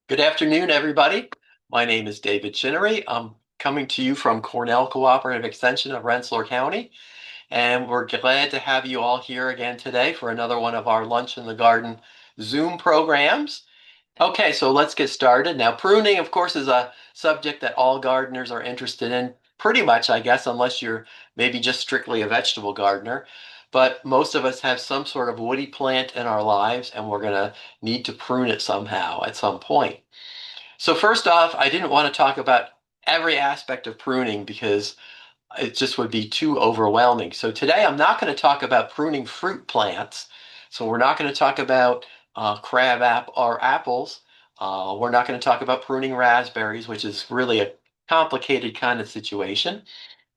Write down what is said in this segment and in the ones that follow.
Good afternoon, everybody. My name is David Chinery. I'm coming to you from Cornell Cooperative Extension of Rensselaer County, and we're glad to have you all here again today for another one of our Lunch in the Garden Zoom programs. Okay, so let's get started. Now, pruning, of course, is a subject that all gardeners are interested in, pretty much, I guess, unless you're maybe just strictly a vegetable gardener. But most of us have some sort of woody plant in our lives, and we're going to need to prune it somehow at some point. So first off, I didn't want to talk about every aspect of pruning because it just would be too overwhelming. So today I'm not going to talk about pruning fruit plants. So we're not going to talk about crab app or apples. We're not going to talk about pruning raspberries, which is really a complicated kind of situation.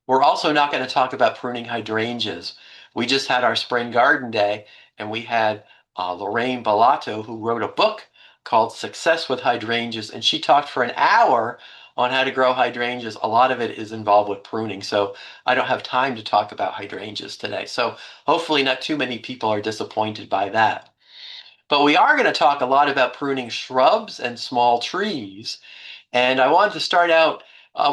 We're also not going to talk about pruning hydrangeas. We just had our spring garden day, and we had Lorraine Bellato, who wrote a book called Success with Hydrangeas, and she talked for an hour on how to grow hydrangeas. A lot of it is involved with pruning, so I don't have time to talk about hydrangeas today. So hopefully not too many people are disappointed by that. But we are going to talk a lot about pruning shrubs and small trees. And I wanted to start out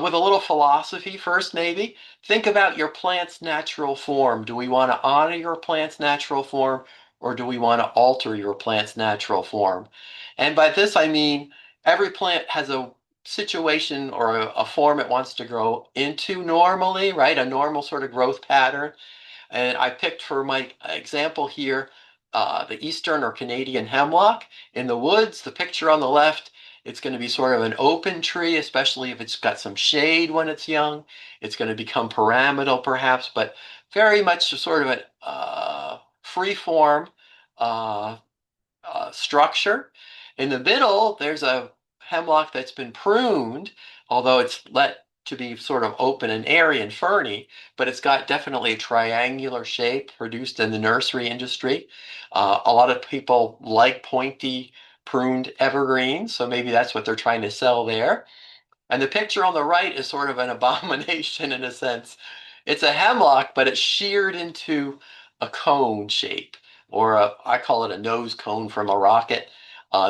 with a little philosophy first, maybe. Think about your plant's natural form. Do we want to honor your plant's natural form, or do we want to alter your plant's natural form? And by this, I mean every plant has a situation or a form it wants to grow into normally, right? A normal sort of growth pattern. And I picked for my example here the eastern or Canadian hemlock. In the woods, the picture on the left, it's going to be sort of an open tree, especially if it's got some shade when it's young. It's going to become pyramidal perhaps, but very much sort of a free form uh, structure. In the middle, there's a hemlock that's been pruned, although it's let to be sort of open and airy and ferny, but it's got definitely a triangular shape produced in the nursery industry. A lot of people like pointy pruned evergreens, so maybe that's what they're trying to sell there. And the picture on the right is sort of an abomination in a sense. It's a hemlock, but it's sheared into a cone shape, or I call it a nose cone from a rocket.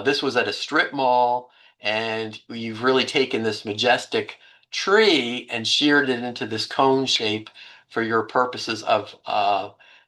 This was at a strip mall, and you've really taken this majestic tree and sheared it into this cone shape for your purposes of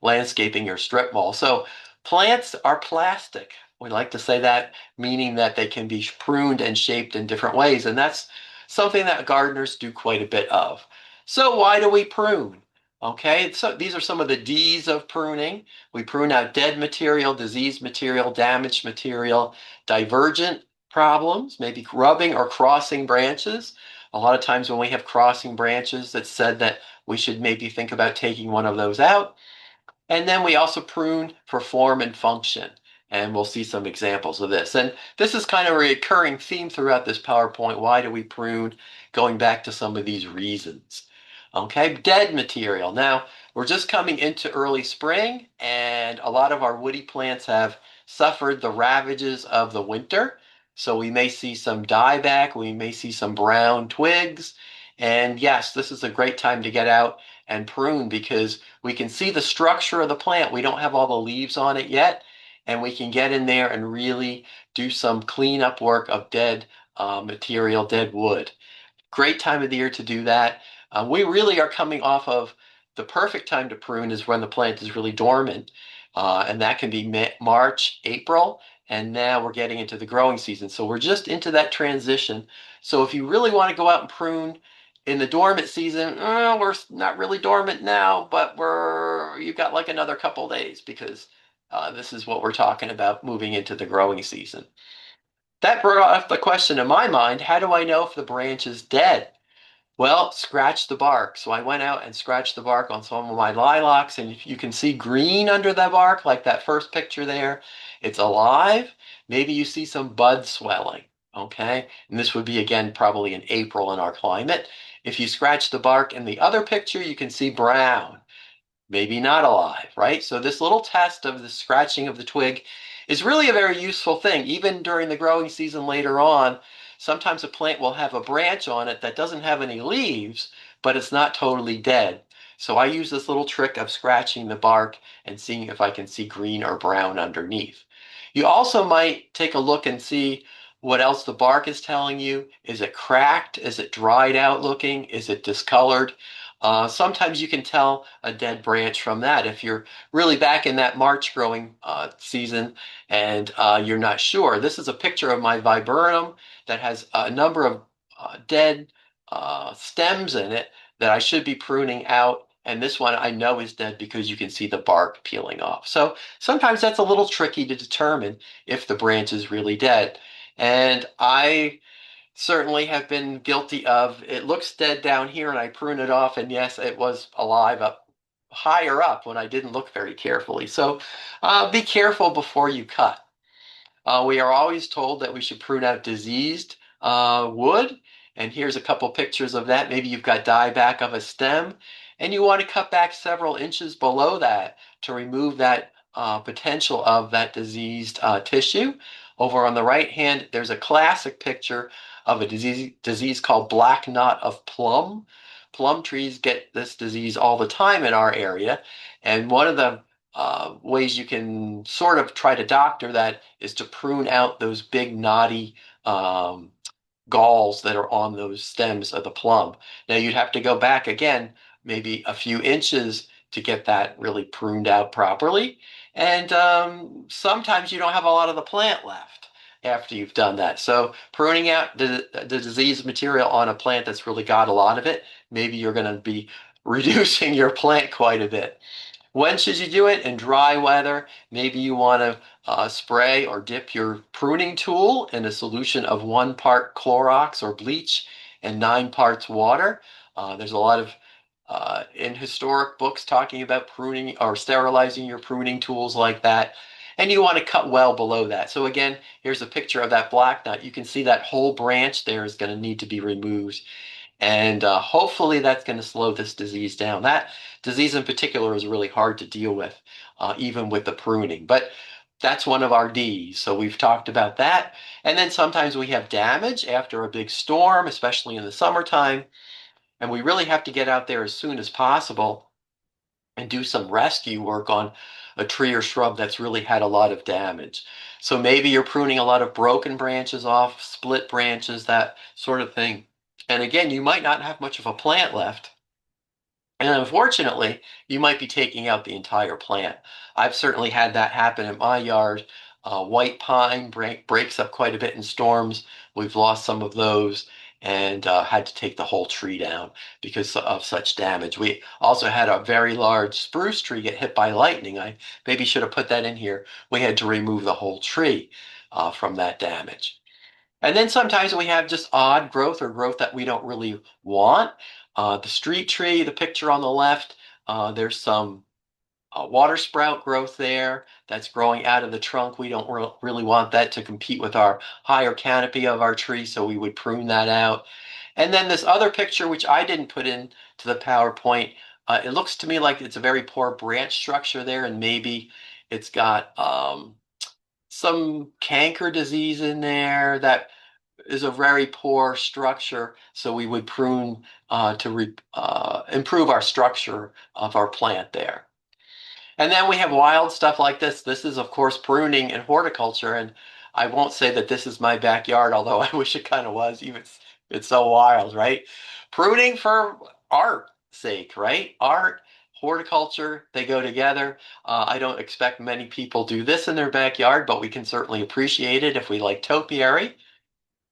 landscaping your strip mall. So plants are plastic. We like to say that, meaning that they can be pruned and shaped in different ways, and that's something that gardeners do quite a bit of. So why do we prune? Okay, so these are some of the D's of pruning. We prune out dead material, diseased material, damaged material, divergent problems, maybe rubbing or crossing branches. A lot of times when we have crossing branches, it's said that we should maybe think about taking one of those out. And then we also prune for form and function. And we'll see some examples of this. And this is kind of a recurring theme throughout this PowerPoint. Why do we prune? Going back to some of these reasons. Okay, dead material. Now, we're just coming into early spring, and a lot of our woody plants have suffered the ravages of the winter. So we may see some dieback, we may see some brown twigs. And yes, this is a great time to get out and prune because we can see the structure of the plant. We don't have all the leaves on it yet, and we can get in there and really do some cleanup work of dead material, dead wood. Great time of the year to do that. We really are coming off of the perfect time to prune is when the plant is really dormant, and that can be March, April, and now we're getting into the growing season. So we're just into that transition. So if you really want to go out and prune in the dormant season, we're not really dormant now, but you've got like another couple days because this is what we're talking about moving into the growing season. That brought up the question in my mind, how do I know if the branch is dead? Well, scratch the bark. So I went out and scratched the bark on some of my lilacs, and you can see green under the bark, like that first picture there. It's alive. Maybe you see some bud swelling, okay? And this would be, again, probably in April in our climate. If you scratch the bark in the other picture, you can see brown, maybe not alive, right? So this little test of the scratching of the twig is really a very useful thing. Even during the growing season later on, sometimes a plant will have a branch on it that doesn't have any leaves, but it's not totally dead. So I use this little trick of scratching the bark and seeing if I can see green or brown underneath. You also might take a look and see what else the bark is telling you. Is it cracked? Is it dried out looking? Is it discolored? Sometimes you can tell a dead branch from that. If you're really back in that March growing season and you're not sure. This is a picture of my viburnum that has a number of dead stems in it that I should be pruning out. And this one I know is dead because you can see the bark peeling off. So sometimes that's a little tricky to determine if the branch is really dead. And I certainly have been guilty of it looks dead down here and I prune it off. And yes, it was alive up higher up when I didn't look very carefully. So be careful before you cut. We are always told that we should prune out diseased wood. And here's a couple pictures of that. Maybe you've got dieback of a stem and you want to cut back several inches below that to remove that potential of that diseased tissue. Over on the right hand, there's a classic picture of a disease called black knot of plum. Plum trees get this disease all the time in our area. And one of the ways you can sort of try to doctor that is to prune out those big knotty um, galls that are on those stems of the plum. Now you'd have to go back again, maybe a few inches to get that really pruned out properly. And sometimes you don't have a lot of the plant left after you've done that. So pruning out the diseased material on a plant that's really got a lot of it, maybe you're going to be reducing your plant quite a bit. When should you do it? In dry weather, maybe you want to spray or dip your pruning tool in a solution of 1 part Clorox or bleach and 9 parts water. There's a lot of in historic books talking about pruning or sterilizing your pruning tools like that. And you want to cut well below that. So again, here's a picture of that black knot. You can see that whole branch there is going to need to be removed. And hopefully that's going to slow this disease down. That disease in particular is really hard to deal with, even with the pruning. But that's one of our Ds. So we've talked about that. And then sometimes we have damage after a big storm, especially in the summertime. And we really have to get out there as soon as possible and do some rescue work on a tree or shrub that's really had a lot of damage. So maybe you're pruning a lot of broken branches off, split branches, that sort of thing. And again, you might not have much of a plant left. And unfortunately, you might be taking out the entire plant. I've certainly had that happen in my yard. White pine breaks up quite a bit in storms. We've lost some of those and had to take the whole tree down because of such damage. We also had a very large spruce tree get hit by lightning. I maybe should have put that in here. We had to remove the whole tree from that damage. And then sometimes we have just odd growth or growth that we don't really want. The street tree, the picture on the left, there's some water sprout growth there that's growing out of the trunk. We don't really want that to compete with our higher canopy of our tree, so we would prune that out. And then this other picture, which I didn't put into the PowerPoint, it looks to me like it's a very poor branch structure there, and maybe it's got some canker disease in there that is a very poor structure, so we would prune to improve our structure of our plant there. And then we have wild stuff like this. This is, of course, pruning in horticulture, and I won't say that this is my backyard, although I wish it kind of was. Even it's so wild, right? Pruning for art sake, right? Art, horticulture, they go together. I don't expect many people do this in their backyard, but we can certainly appreciate it if we like topiary.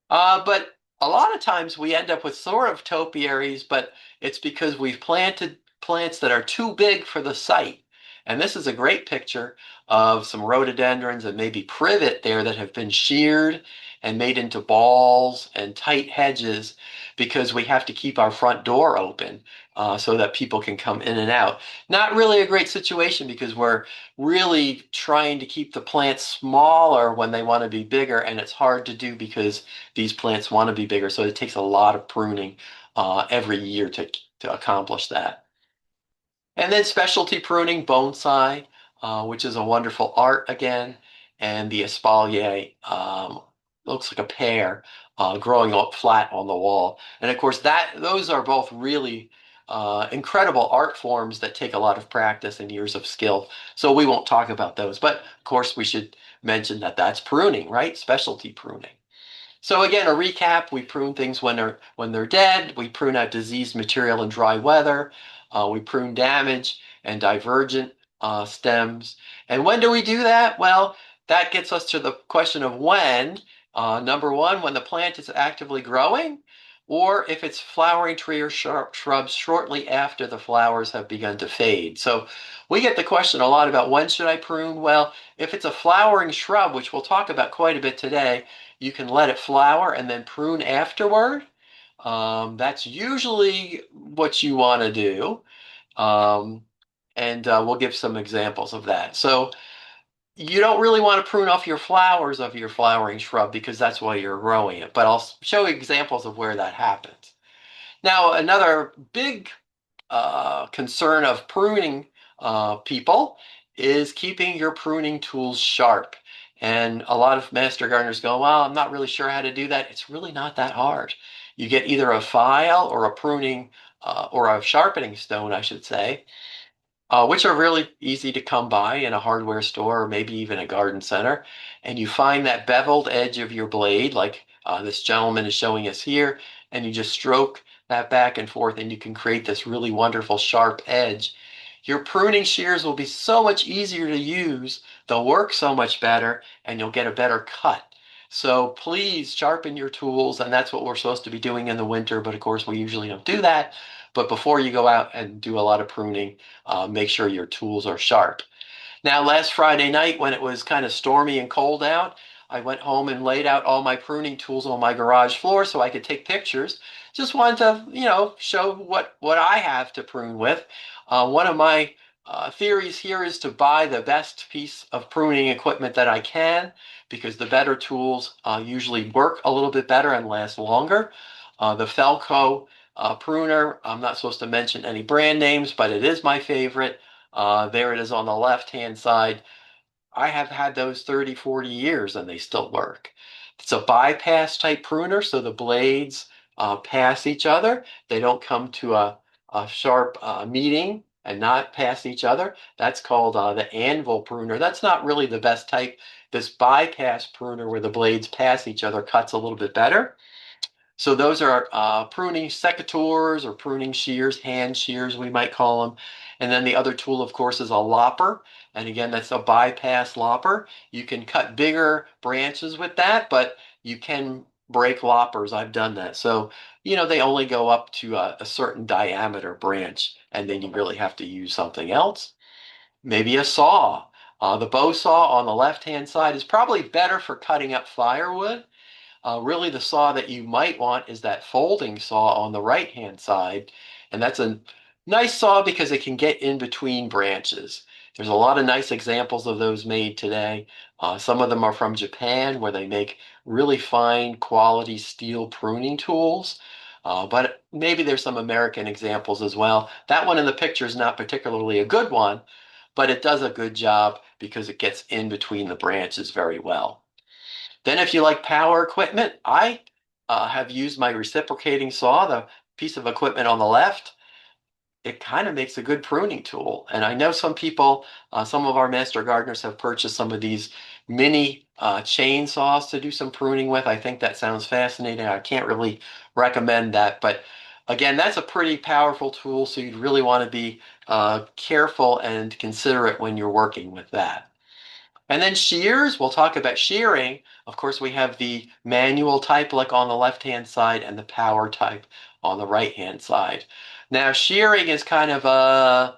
But a lot of times we end up with sort of topiaries, but it's because we've planted plants that are too big for the site. And this is a great picture of some rhododendrons and maybe privet there that have been sheared and made into balls and tight hedges because we have to keep our front door open so that people can come in and out. Not really a great situation because we're really trying to keep the plants smaller when they want to be bigger, and it's hard to do because these plants want to be bigger. So it takes a lot of pruning every year to accomplish that. And then specialty pruning, bonsai, which is a wonderful art again, and the espalier looks like a pear growing up flat on the wall. And of course, those are both really incredible art forms that take a lot of practice and years of skill. So we won't talk about those, but of course we should mention that that's pruning, right? Specialty pruning. So again, a recap, we prune things when they're dead, we prune out diseased material in dry weather, we prune damage and divergent stems. And when do we do that? Well, that gets us to the question of when. Number one, when the plant is actively growing, or if it's flowering tree or shrubs shortly after the flowers have begun to fade. So we get the question a lot about when should I prune? Well, if it's a flowering shrub, which we'll talk about quite a bit today, you can let it flower and then prune afterward. That's usually what you want to do. Um, and we'll give some examples of that. So you don't really want to prune off your flowers of your flowering shrub because that's why you're growing it. But I'll show you examples of where that happens. Now, another big concern of pruning people is keeping your pruning tools sharp. And a lot of master gardeners go, well, I'm not really sure how to do that. It's really not that hard. You get either a file or a pruning or a sharpening stone, I should say, which are really easy to come by in a hardware store or maybe even a garden center. And you find that beveled edge of your blade, like this gentleman is showing us here, and you just stroke that back and forth, and you can create this really wonderful sharp edge. Your pruning shears will be so much easier to use, they'll work so much better, and you'll get a better cut. So please sharpen your tools, and that's what we're supposed to be doing in the winter, but of course we usually don't do that. But before you go out and do a lot of pruning, make sure your tools are sharp. Now, last Friday night when it was kind of stormy and cold out, I went home and laid out all my pruning tools on my garage floor so I could take pictures. Just wanted to, show what I have to prune with. One of my theories here is to buy the best piece of pruning equipment that I can because the better tools usually work a little bit better and last longer. The Felco pruner, I'm not supposed to mention any brand names, but it is my favorite. There it is on the left-hand side. I have had those 30, 40 years and they still work. It's a bypass type pruner, so the blades pass each other. They don't come to a sharp meeting and not pass each other. That's called the anvil pruner. That's not really the best type. This bypass pruner where the blades pass each other cuts a little bit better. So those are pruning secateurs or pruning shears, hand shears we might call them. And then the other tool, of course, is a lopper. And again, that's a bypass lopper. You can cut bigger branches with that, but you can break loppers. I've done that. So, they only go up to a certain diameter branch, and then you really have to use something else. Maybe a saw. The bow saw on the left-hand side is probably better for cutting up firewood. Really, the saw that you might want is that folding saw on the right-hand side. And that's a nice saw because it can get in between branches. There's a lot of nice examples of those made today. Some of them are from Japan where they make really fine quality steel pruning tools. But maybe there's some American examples as well. That one in the picture is not particularly a good one, but it does a good job because it gets in between the branches very well. Then if you like power equipment, I have used my reciprocating saw, the piece of equipment on the left. It kind of makes a good pruning tool. And I know some people, some of our master gardeners have purchased some of these mini chainsaws to do some pruning with. I think that sounds fascinating. I can't really recommend that. But again, that's a pretty powerful tool. So you'd really want to be careful and considerate when you're working with that. And then shears, we'll talk about shearing. Of course, we have the manual type like on the left-hand side and the power type on the right-hand side. Now, shearing is kind of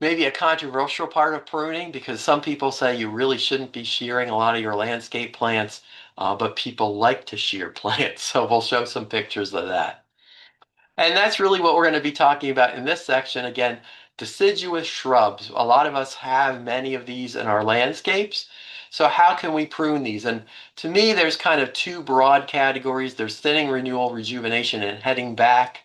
maybe a controversial part of pruning because some people say you really shouldn't be shearing a lot of your landscape plants, but people like to shear plants. So we'll show some pictures of that. And that's really what we're going to be talking about in this section. Again, deciduous shrubs. A lot of us have many of these in our landscapes. So how can we prune these? And to me, there's kind of two broad categories. There's thinning, renewal, rejuvenation, and heading back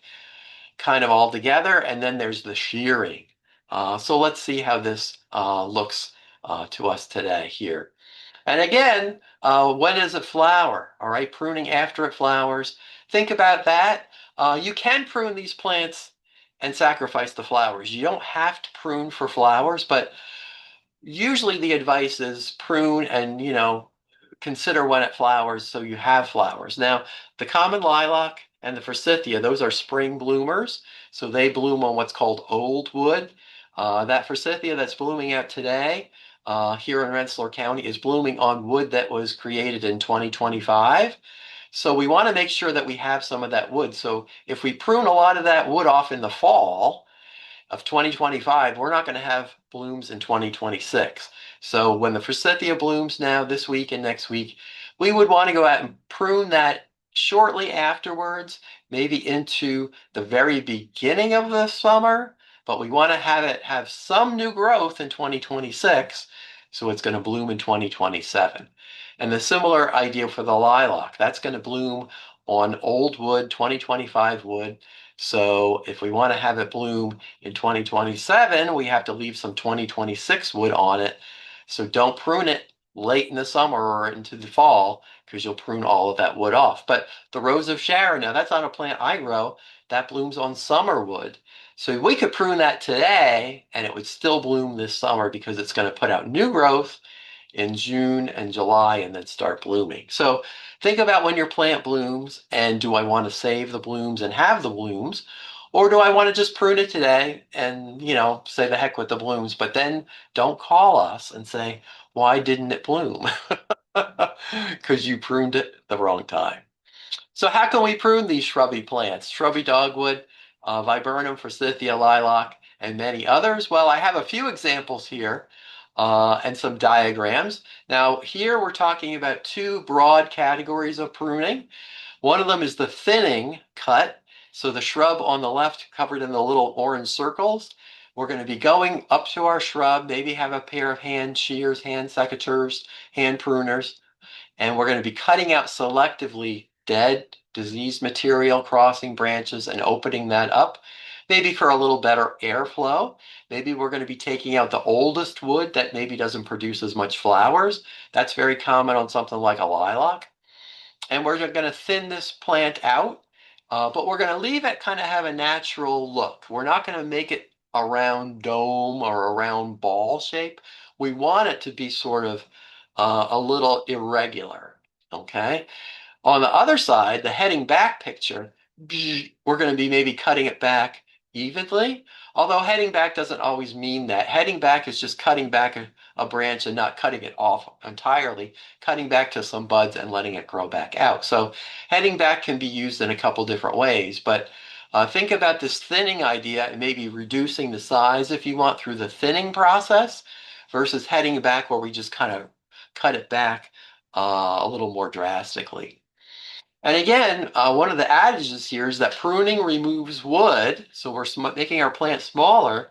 kind of all together. And then there's the shearing. So let's see how this looks to us today here. And again, when does it flower? All right, pruning after it flowers. Think about that. You can prune these plants and sacrifice the flowers. You don't have to prune for flowers, but usually the advice is prune and, consider when it flowers so you have flowers. Now, the common lilac and the forsythia, those are spring bloomers. So they bloom on what's called old wood. That forsythia that's blooming out today here in Rensselaer County is blooming on wood that was created in 2025. So we want to make sure that we have some of that wood. So if we prune a lot of that wood off in the fall of 2025, we're not going to have blooms in 2026. So when the forsythia blooms now this week and next week, we would want to go out and prune that shortly afterwards, maybe into the very beginning of the summer, but we want to have it have some new growth in 2026, so it's going to bloom in 2027. And the similar idea for the lilac, that's going to bloom on old wood, 2025 wood. So if we want to have it bloom in 2027, we have to leave some 2026 wood on it. So don't prune it late in the summer or into the fall, because you'll prune all of that wood off. But the Rose of Sharon, now that's not a plant I grow, that blooms on summer wood. So we could prune that today and it would still bloom this summer because it's going to put out new growth in June and July and then start blooming. So think about when your plant blooms, and do I want to save the blooms and have the blooms? Or do I want to just prune it today and, say the heck with the blooms, but then don't call us and say, why didn't it bloom? Because you pruned it the wrong time. So how can we prune these shrubby plants? Shrubby dogwood, viburnum, forsythia, lilac, and many others. Well, I have a few examples here and some diagrams. Now, here we're talking about two broad categories of pruning. One of them is the thinning cut. So the shrub on the left covered in the little orange circles. We're going to be going up to our shrub, maybe have a pair of hand shears, hand secateurs, hand pruners, and we're going to be cutting out selectively dead, diseased material, crossing branches and opening that up, maybe for a little better airflow. Maybe we're going to be taking out the oldest wood that maybe doesn't produce as much flowers. That's very common on something like a lilac. And we're going to thin this plant out, but we're going to leave it kind of have a natural look. We're not going to make it a round dome or a round ball shape. We want it to be sort of a little irregular, okay? On the other side, the heading back picture, we're going to be maybe cutting it back evenly, although heading back doesn't always mean that. Heading back is just cutting back a branch and not cutting it off entirely, cutting back to some buds and letting it grow back out. So heading back can be used in a couple different ways, but think about this thinning idea and maybe reducing the size if you want through the thinning process versus heading back where we just kind of cut it back a little more drastically. And again, one of the adages here is that pruning removes wood, so we're making our plant smaller,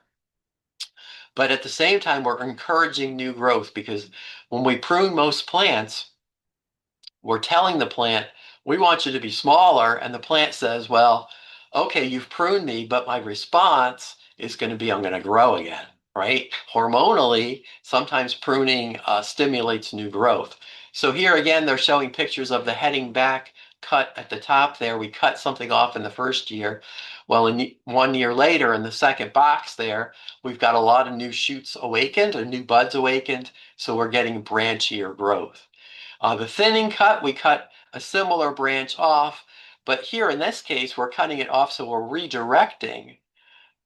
but at the same time, we're encouraging new growth because when we prune most plants, we're telling the plant, we want you to be smaller, and the plant says, well, okay, you've pruned me, but my response is going to be, I'm going to grow again, right? Hormonally, sometimes pruning stimulates new growth. So here again, they're showing pictures of the heading back cut at the top there. We cut something off in the first year. Well, in 1 year later, in the second box there, we've got a lot of new shoots awakened or new buds awakened, so we're getting branchier growth. The thinning cut, we cut a similar branch off, but here in this case, we're cutting it off so we're redirecting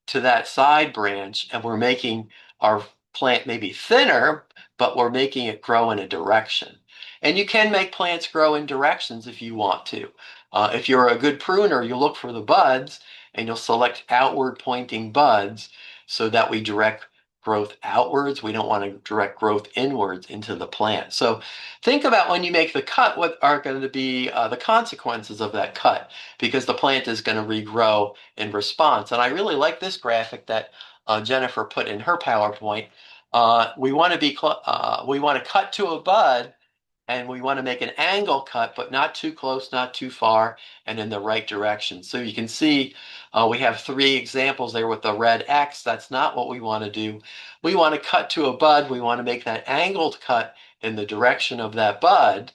to that side branch and we're making our plant maybe thinner, but we're making it grow in a direction. And you can make plants grow in directions if you want to. If you're a good pruner, you look for the buds and you'll select outward pointing buds so that we direct growth outwards. We don't want to direct growth inwards into the plant. So think about when you make the cut, what are going to be the consequences of that cut, because the plant is going to regrow in response. And I really like this graphic that Jennifer put in her PowerPoint. We want to cut to a bud, and we want to make an angle cut, but not too close, not too far, and in the right direction. So you can see we have 3 examples there with the red X. That's not what we want to do. We want to cut to a bud. We want to make that angled cut in the direction of that bud,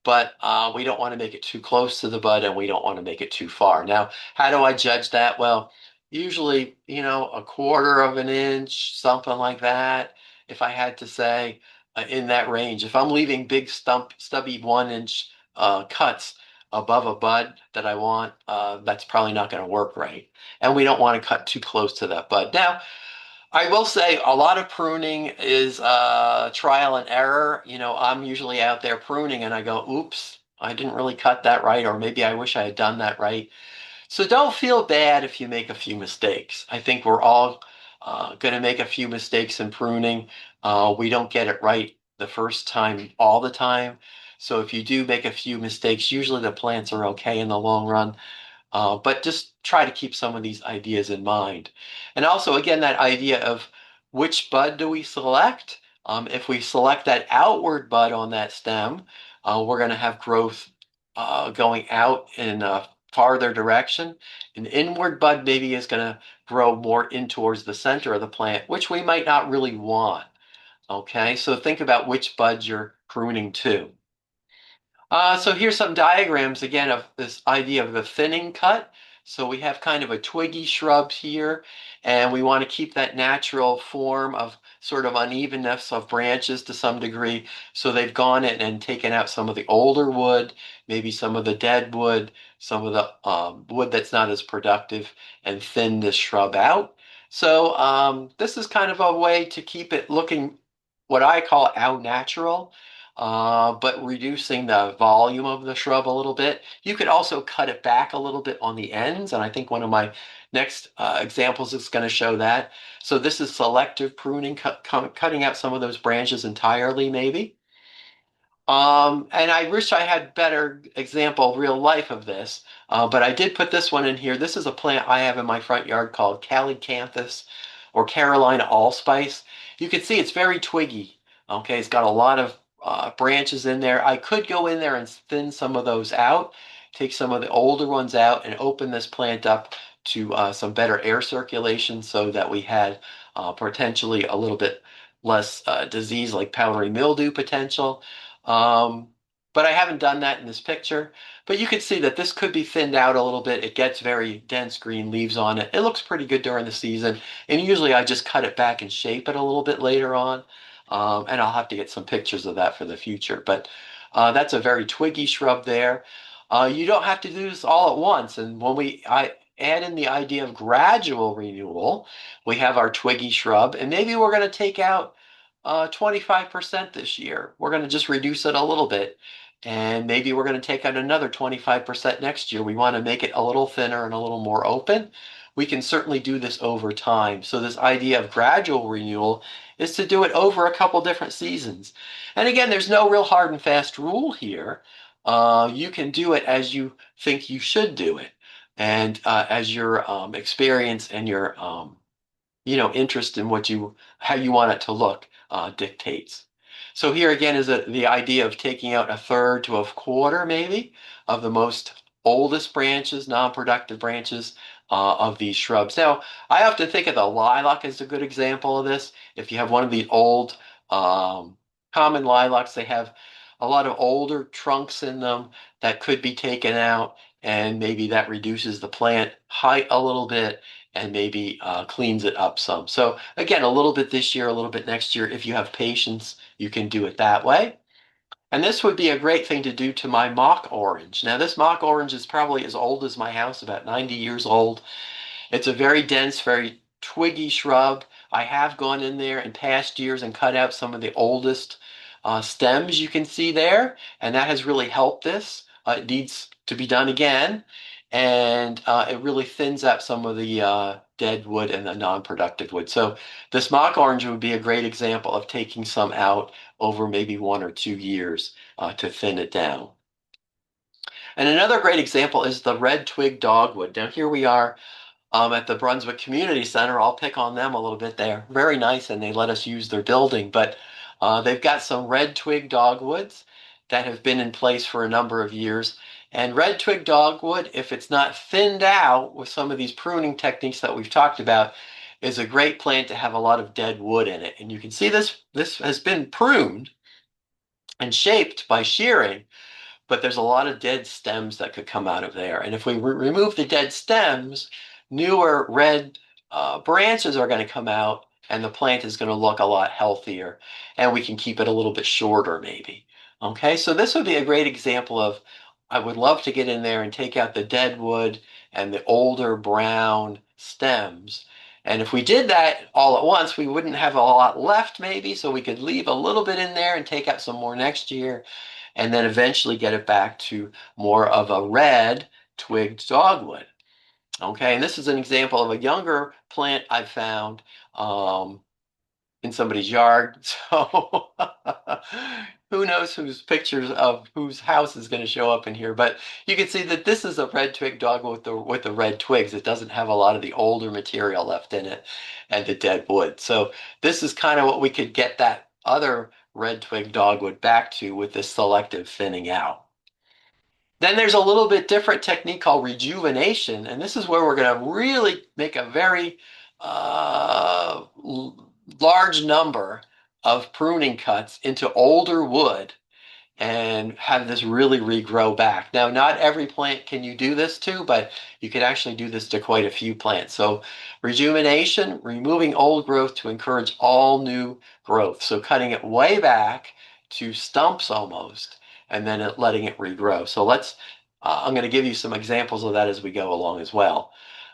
but we don't want to make it too close to the bud and we don't want to make it too far. Now, how do I judge that? Well, usually, 1/4 of an inch, something like that, if I had to say. in that range. If I'm leaving big stubby 1 inch cuts above a bud that I want, that's probably not going to work right. And we don't want to cut too close to that bud. Now, I will say a lot of pruning is trial and error. I'm usually out there pruning and I go, oops, I didn't really cut that right, or maybe I wish I had done that right. So don't feel bad if you make a few mistakes. I think we're all going to make a few mistakes in pruning. We don't get it right the first time all the time. So if you do make a few mistakes, usually the plants are okay in the long run. But just try to keep some of these ideas in mind. And also, again, that idea of which bud do we select? If we select that outward bud on that stem, we're going to have growth going out in a farther direction. An inward bud maybe is going to grow more in towards the center of the plant, which we might not really want. Okay, so think about which buds you're pruning to. So here's some diagrams again of this idea of the thinning cut. So we have kind of a twiggy shrub here, and we want to keep that natural form of sort of unevenness of branches to some degree. So they've gone in and taken out some of the older wood, maybe some of the dead wood, some of the wood that's not as productive, and thin this shrub out. So this is kind of a way to keep it looking what I call au natural, but reducing the volume of the shrub a little bit. You could also cut it back a little bit on the ends, and I think one of my next examples is going to show that. So this is selective pruning, cutting out some of those branches entirely, maybe. And I wish I had better example, real life of this, but I did put this one in here. This is a plant I have in my front yard called Calicanthus or Carolina Allspice. You can see it's very twiggy. Okay, it's got a lot of branches in there. I could go in there and thin some of those out, take some of the older ones out and open this plant up to some better air circulation so that we had potentially a little bit less disease like powdery mildew potential. Um, but I haven't done that in this picture. But you can see that this could be thinned out a little bit. It gets very dense green leaves on it. It looks pretty good during the season. And usually I just cut it back and shape it a little bit later on. And I'll have to get some pictures of that for the future. But that's a very twiggy shrub there. You don't have to do this all at once. And when I add in the idea of gradual renewal, we have our twiggy shrub. And maybe we're going to take out 25% this year. We're going to just reduce it a little bit. And maybe we're going to take out another 25% next year. We want to make it a little thinner and a little more open. We can certainly do this over time. So this idea of gradual renewal is to do it over a couple different seasons. And again, there's no real hard and fast rule here. You can do it as you think you should do it. And as your experience and your interest in how you want it to look dictates. So here again is the idea of taking out a third to a quarter maybe of the most oldest branches, non-productive branches of these shrubs. Now, I often think of the lilac as a good example of this. If you have one of these old common lilacs, they have a lot of older trunks in them that could be taken out, and maybe that reduces the plant height a little bit and maybe cleans it up some. So again, a little bit this year, a little bit next year. If you have patience, you can do it that way. And this would be a great thing to do to my mock orange. Now, this mock orange is probably as old as my house, about 90 years old. It's a very dense, very twiggy shrub. I have gone in there in past years and cut out some of the oldest stems you can see there, and that has really helped this. It needs to be done again, and it really thins out some of the dead wood and the non-productive wood. So this mock orange would be a great example of taking some out over maybe 1 or 2 years to thin it down. And another great example is the red twig dogwood. Now here we are at the Brunswick Community Center. I'll pick on them a little bit. They're very nice and they let us use their building, but they've got some red twig dogwoods that have been in place for a number of years. And red twig dogwood, if it's not thinned out with some of these pruning techniques that we've talked about, is a great plant to have a lot of dead wood in it. And you can see this has been pruned and shaped by shearing, but there's a lot of dead stems that could come out of there. And if we remove the dead stems, newer red branches are going to come out, and the plant is going to look a lot healthier, and we can keep it a little bit shorter maybe. Okay, so this would be a great example of, I would love to get in there and take out the dead wood and the older brown stems. And if we did that all at once, we wouldn't have a lot left maybe, so we could leave a little bit in there and take out some more next year, and then eventually get it back to more of a red twigged dogwood. Okay, and this is an example of a younger plant I found um, in somebody's yard. So who knows whose pictures of whose house is going to show up in here. But you can see that this is a red twig dogwood with the red twigs. It doesn't have a lot of the older material left in it and the dead wood. So this is kind of what we could get that other red twig dogwood back to with this selective thinning out. Then there's a little bit different technique called rejuvenation, and this is where we're going to really make a very uh, large number of pruning cuts into older wood and have this really regrow back. Now, not every plant can you do this to, but you can actually do this to quite a few plants. So rejuvenation, removing old growth to encourage all new growth. So cutting it way back to stumps almost, and then letting it regrow. So I'm going to give you some examples of that as we go along as well.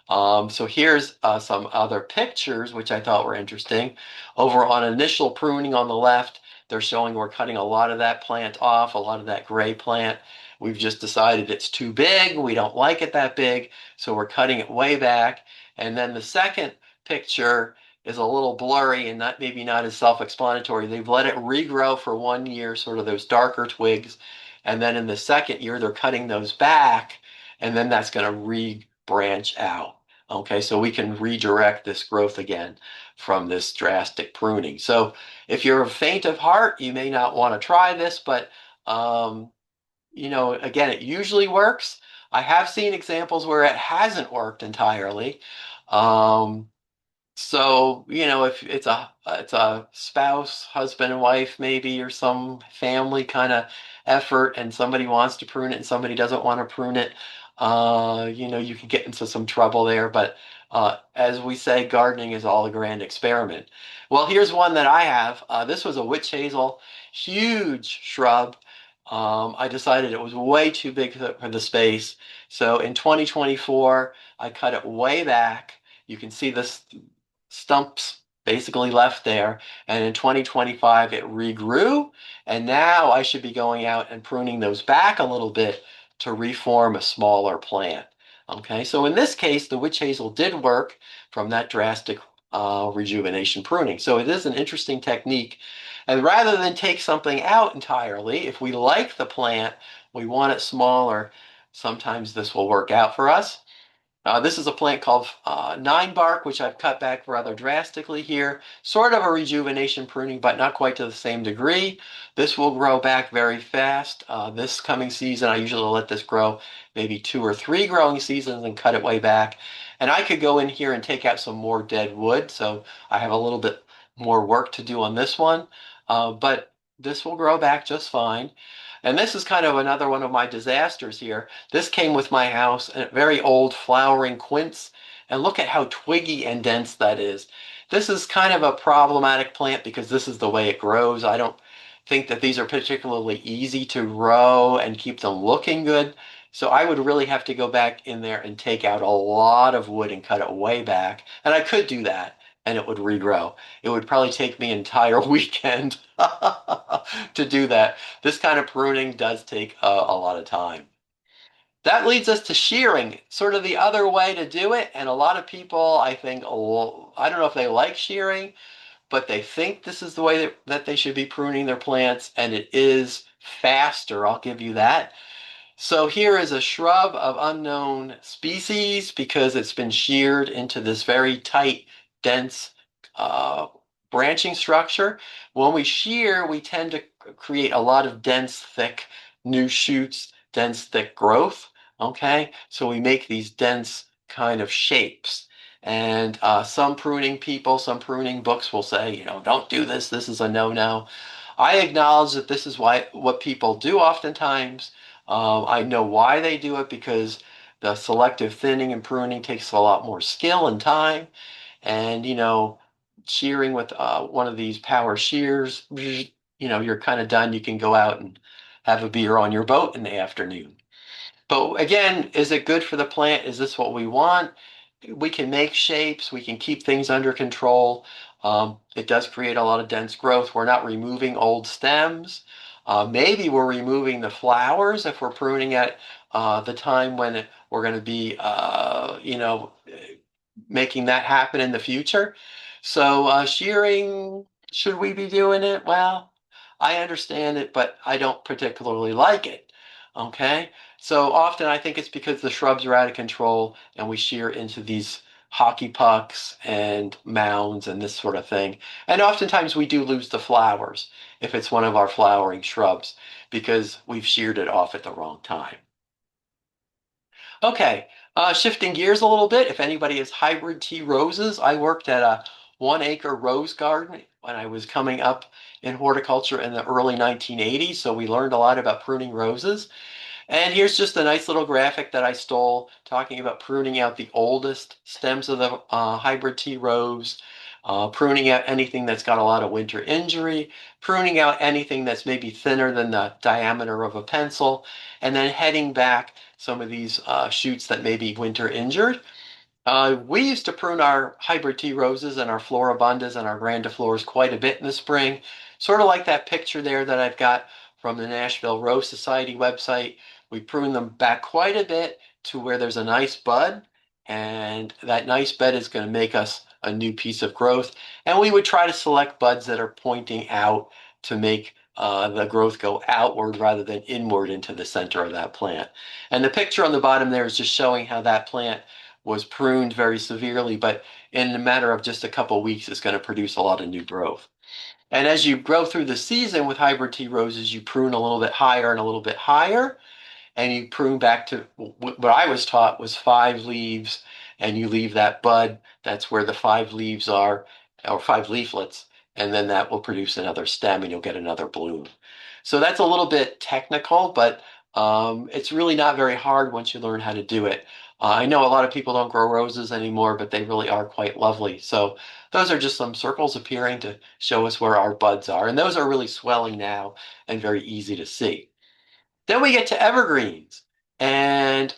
So here's some other pictures, which I thought were interesting. Over on initial pruning on the left, they're showing we're cutting a lot of that plant off, a lot of that gray plant. We've just decided it's too big. We don't like it that big, so we're cutting it way back. And then the second picture is a little blurry and maybe not as self-explanatory. They've let it regrow for 1 year, sort of those darker twigs. And then in the second year, they're cutting those back, and then that's going to re-branch out. Okay, so we can redirect this growth again from this drastic pruning. So if you're faint of heart, you may not want to try this, but um, again, it usually works. I have seen examples where it hasn't worked entirely. Um, so, if it's a spouse, husband and wife maybe, or some family kind of effort, and somebody wants to prune it and somebody doesn't want to prune it, you can get into some trouble there. But as we say, gardening is all a grand experiment. Well, here's one that I have. This was a witch hazel, huge shrub. I decided it was way too big for the space. So in 2024, I cut it way back. You can see this stumps basically left there. And in 2025, it regrew. And now I should be going out and pruning those back a little bit to reform a smaller plant. Okay, so in this case, the witch hazel did work from that drastic rejuvenation pruning. So it is an interesting technique. And rather than take something out entirely, if we like the plant, we want it smaller, sometimes this will work out for us. This is a plant called nine bark, which I've cut back rather drastically here. Sort of a rejuvenation pruning, but not quite to the same degree. This will grow back very fast. This coming season, I usually let this grow maybe 2 or 3 growing seasons and cut it way back. And I could go in here and take out some more dead wood, so I have a little bit more work to do on this one. But this will grow back just fine. And this is kind of another one of my disasters here. This came with my house, a very old flowering quince, and look at how twiggy and dense that is. This is kind of a problematic plant because this is the way it grows. I don't think that these are particularly easy to grow and keep them looking good. So I would really have to go back in there and take out a lot of wood and cut it way back. And I could do that and it would regrow. It would probably take me an entire weekend to do that. This kind of pruning does take a lot of time. That leads us to shearing, sort of the other way to do it. And a lot of people, I think, oh, I don't know if they like shearing, but they think this is the way that they should be pruning their plants, and it is faster, I'll give you that. So here is a shrub of unknown species because it's been sheared into this very tight, dense uh, branching structure. When we shear, we tend to create a lot of dense, thick new shoots, dense, thick growth. Okay, so we make these dense kind of shapes. And some pruning people, some pruning books will say, don't do this. This is a no-no. I acknowledge that this is what people do oftentimes. I know why they do it because the selective thinning and pruning takes a lot more skill and time. And, shearing with one of these power shears, you're kind of done. You can go out and have a beer on your boat in the afternoon. But again, is it good for the plant? Is this what we want? We can make shapes. We can keep things under control. It does create a lot of dense growth. We're not removing old stems. Maybe we're removing the flowers if we're pruning at the time when we're going to be, making that happen in the future. So shearing, should we be doing it? Well, I understand it, but I don't particularly like it. Okay, so often I think it's because the shrubs are out of control and we shear into these hockey pucks and mounds and this sort of thing. And oftentimes we do lose the flowers if it's one of our flowering shrubs because we've sheared it off at the wrong time. Okay, shifting gears a little bit. If anybody has hybrid tea roses, I worked at a 1 acre rose garden when I was coming up in horticulture in the early 1980s. So we learned a lot about pruning roses. And here's just a nice little graphic that I stole talking about pruning out the oldest stems of the hybrid tea rose, pruning out anything that's got a lot of winter injury, pruning out anything that's maybe thinner than the diameter of a pencil, and then heading back some of these shoots that may be winter injured. We used to prune our hybrid tea roses and our floribundas and our grandiflors quite a bit in the spring, sort of like that picture there that I've got from the Nashville Rose Society website. We prune them back quite a bit to where there's a nice bud, and that nice bud is going to make us a new piece of growth. And we would try to select buds that are pointing out to make the growth go outward rather than inward into the center of that plant. And the picture on the bottom there is just showing how that plant was pruned very severely, but in a matter of just a couple weeks, it's going to produce a lot of new growth. And as you grow through the season with hybrid tea roses, you prune a little bit higher and a little bit higher and you prune back to what I was taught was 5 leaves, and you leave that bud. That's where the 5 leaves are, or 5 leaflets, and then that will produce another stem, and you'll get another bloom. So that's a little bit technical, but it's really not very hard once you learn how to do it. I know a lot of people don't grow roses anymore, but they really are quite lovely. So those are just some circles appearing to show us where our buds are, and those are really swelling now and very easy to see. Then we get to evergreens. And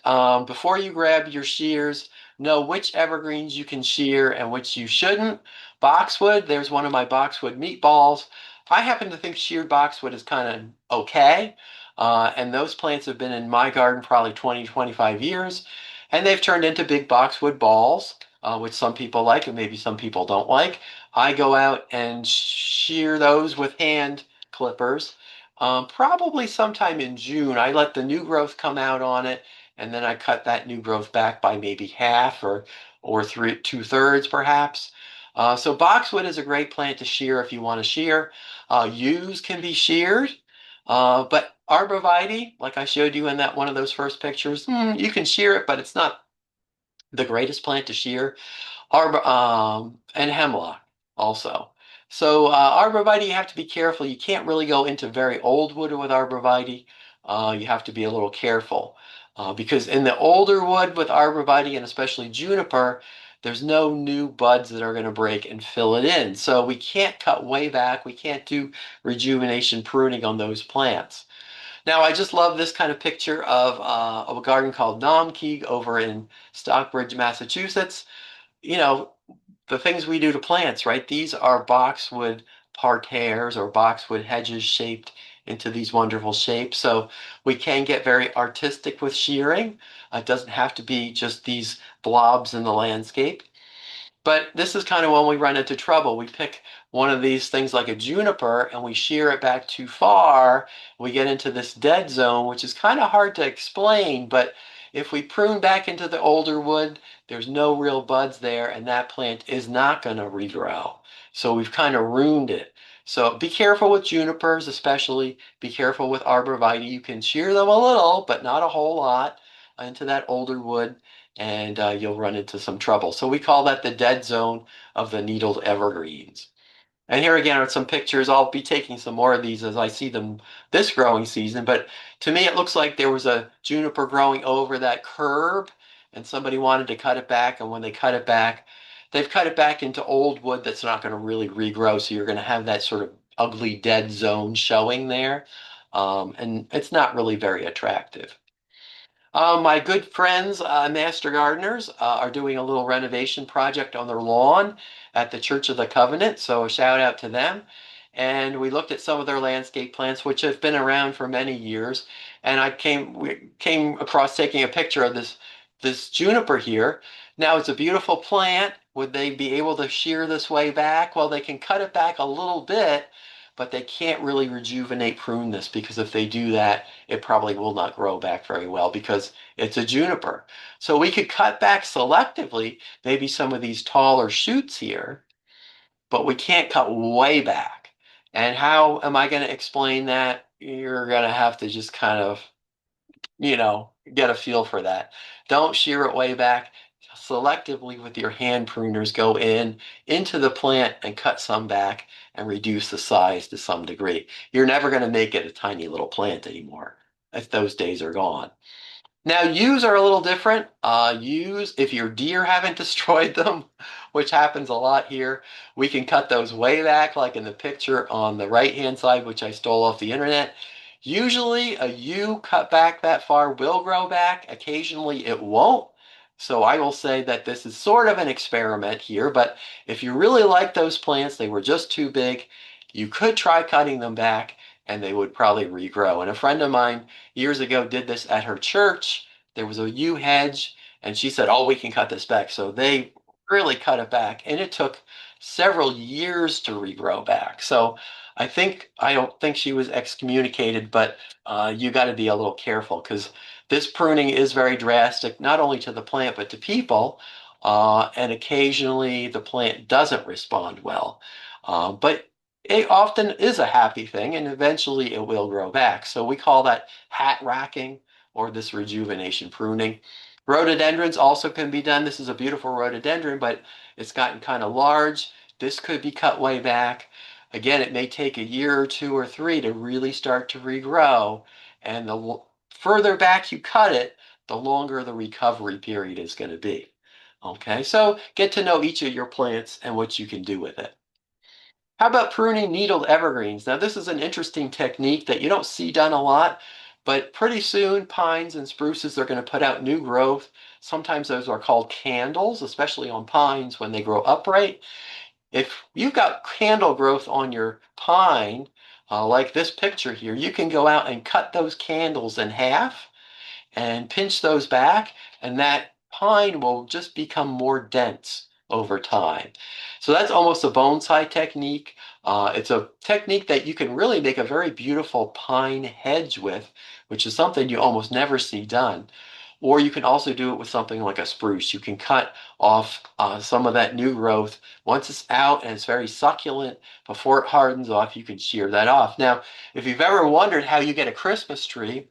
before you grab your shears, know which evergreens you can shear and which you shouldn't. Boxwood, there's one of my boxwood meatballs. I happen to think sheared boxwood is kind of okay. And those plants have been in my garden probably 20, 25 years. And they've turned into big boxwood balls, which some people like and maybe some people don't like. I go out and shear those with hand clippers. Probably sometime in June. I let the new growth come out on it, and then I cut that new growth back by maybe half or 2/3 perhaps. So boxwood is a great plant to shear if you want to shear. Yews can be sheared, but arborvitae, like I showed you in that one of those first pictures, you can shear it, but it's not the greatest plant to shear. And hemlock also. So arborvitae, you have to be careful. You can't really go into very old wood with arborvitae. You have to be a little careful because in the older wood with arborvitae and especially juniper, there's no new buds that are going to break and fill it in. So we can't cut way back. We can't do rejuvenation pruning on those plants. Now, I just love this kind of picture of a garden called Namkeeg over in Stockbridge, Massachusetts. You know, the things we do to plants, right? These are boxwood parterres or boxwood hedges shaped into these wonderful shapes. So we can get very artistic with shearing. It doesn't have to be just these blobs in the landscape. But this is kind of when we run into trouble. We pick one of these things like a juniper and we shear it back too far. We get into this dead zone, which is kind of hard to explain. But if we prune back into the older wood, there's no real buds there, and that plant is not going to regrow. So we've kind of ruined it. So be careful with junipers, especially. Be careful with arborvitae. You can shear them a little, but not a whole lot into that older wood and you'll run into some trouble. So we call that the dead zone of the needled evergreens. And here again are some pictures. I'll be taking some more of these as I see them this growing season. But to me, it looks like there was a juniper growing over that curb and somebody wanted to cut it back. And when they cut it back, they've cut it back into old wood that's not going to really regrow. So you're going to have that sort of ugly dead zone showing there. And it's not really very attractive. My good friends, master gardeners, are doing a little renovation project on their lawn at the Church of the Covenant, so a shout out to them. And we looked at some of their landscape plants, which have been around for many years. And we came across taking a picture of this juniper here. Now it's a beautiful plant. Would they be able to shear this way back? Well, they can cut it back a little bit, but they can't really rejuvenate prune this because if they do that, it probably will not grow back very well because it's a juniper. So we could cut back selectively, maybe some of these taller shoots here, but we can't cut way back. And how am I going to explain that? You're going to have to just kind of, get a feel for that. Don't shear it way back. Selectively with your hand pruners, go into the plant and cut some back and reduce the size to some degree. You're never going to make it a tiny little plant anymore. If those days are gone. Now, yews are a little different. Yews, if your deer haven't destroyed them, which happens a lot here, we can cut those way back, like in the picture on the right-hand side, which I stole off the internet. Usually, a yew cut back that far will grow back. Occasionally, it won't. So I will say that this is sort of an experiment here, but if you really like those plants, they were just too big, you could try cutting them back and they would probably regrow. And a friend of mine years ago did this at her church. There was a yew hedge, and she said, "Oh, we can cut this back." So they really cut it back, and it took several years to regrow back. So I don't think she was excommunicated, but you got to be a little careful because this pruning is very drastic, not only to the plant but to people. And occasionally the plant doesn't respond well. But it often is a happy thing, and eventually it will grow back. So we call that hat racking or this rejuvenation pruning. Rhododendrons also can be done. This is a beautiful rhododendron, but it's gotten kind of large. This could be cut way back. Again, it may take a year or two or three to really start to regrow. And the further back you cut it, the longer the recovery period is going to be. Okay, so get to know each of your plants and what you can do with it. How about pruning needled evergreens? Now, this is an interesting technique that you don't see done a lot, but pretty soon pines and spruces are going to put out new growth. Sometimes those are called candles, especially on pines when they grow upright. If you've got candle growth on your pine, like this picture here, you can go out and cut those candles in half and pinch those back, and that pine will just become more dense over time. So that's almost a bonsai technique. It's a technique that you can really make a very beautiful pine hedge with, which is something you almost never see done. Or you can also do it with something like a spruce. You can cut off some of that new growth. Once it's out and it's very succulent, before it hardens off, you can shear that off. Now, if you've ever wondered how you get a Christmas tree,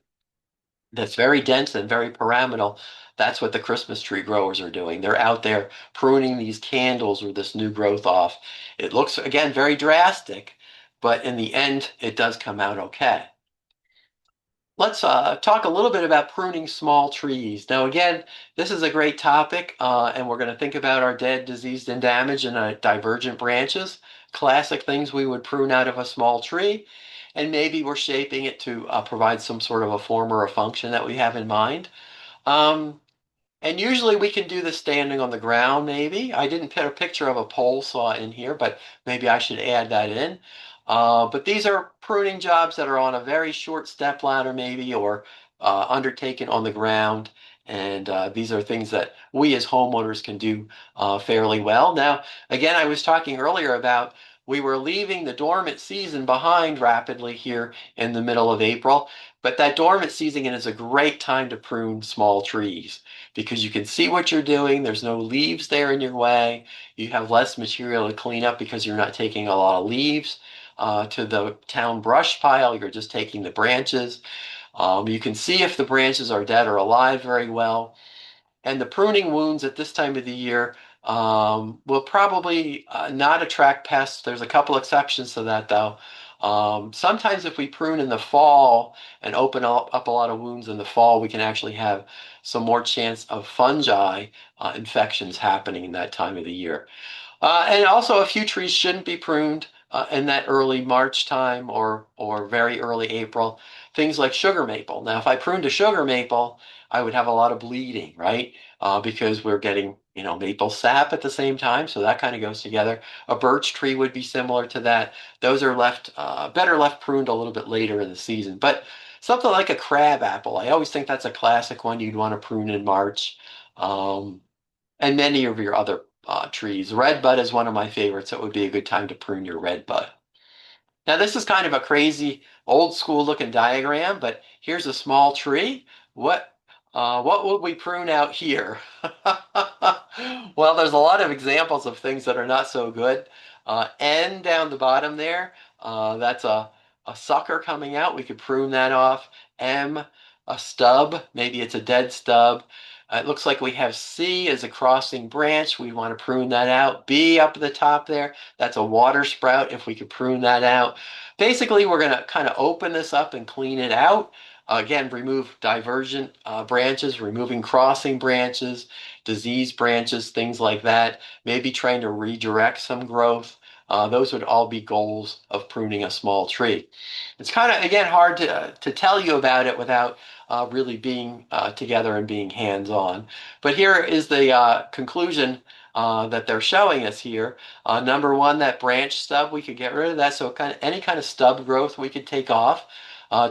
that's very dense and very pyramidal. That's what the Christmas tree growers are doing. They're out there pruning these candles or this new growth off. It looks, again, very drastic, but in the end, it does come out okay. Let's talk a little bit about pruning small trees. Now, again, this is a great topic, and we're going to think about our dead, diseased, and damaged and divergent branches. Classic things we would prune out of a small tree, and maybe we're shaping it to provide some sort of a form or a function that we have in mind. Um, and usually we can do this standing on the ground, maybe. I didn't put a picture of a pole saw in here, but maybe I should add that in. But these are pruning jobs that are on a very short step ladder, maybe, or undertaken on the ground. And these are things that we as homeowners can do fairly well. Now, again, I was talking earlier about we were leaving the dormant season behind rapidly here in the middle of April. But that dormant season is a great time to prune small trees because you can see what you're doing. There's no leaves there in your way. You have less material to clean up because you're not taking a lot of leaves to the town brush pile. You're just taking the branches. You can see if the branches are dead or alive very well. And the pruning wounds at this time of the year will probably not attract pests. There's a couple exceptions to that, though. Sometimes if we prune in the fall and open up a lot of wounds in the fall, we can actually have some more chance of fungi infections happening in that time of the year. And also, a few trees shouldn't be pruned in that early March time or very early April. Things like sugar maple. Now, if I pruned a sugar maple, I would have a lot of bleeding, right? Because we're getting, maple sap at the same time, so that kind of goes together. A birch tree would be similar to that. Those are better left pruned a little bit later in the season. But something like a crab apple, I always think that's a classic one you'd want to prune in March. Um, and many of your other trees. Red bud is one of my favorites. It would be a good time to prune your red bud. Now, this is kind of a crazy old school looking diagram, but here's a small tree. What would we prune out here? Well, there's a lot of examples of things that are not so good. N down the bottom there, that's a sucker coming out. We could prune that off. M, a stub. Maybe it's a dead stub. It looks like we have C as a crossing branch. We want to prune that out. B up at the top there, that's a water sprout if we could prune that out. Basically, we're going to kind of open this up and clean it out. Again, remove divergent branches, removing crossing branches, disease branches, things like that. Maybe trying to redirect some growth. Those would all be goals of pruning a small tree. It's kind of, again, hard to tell you about it without really being together and being hands-on. But here is the conclusion that they're showing us here. Number one, that branch stub, we could get rid of that. So any kind of stub growth we could take off.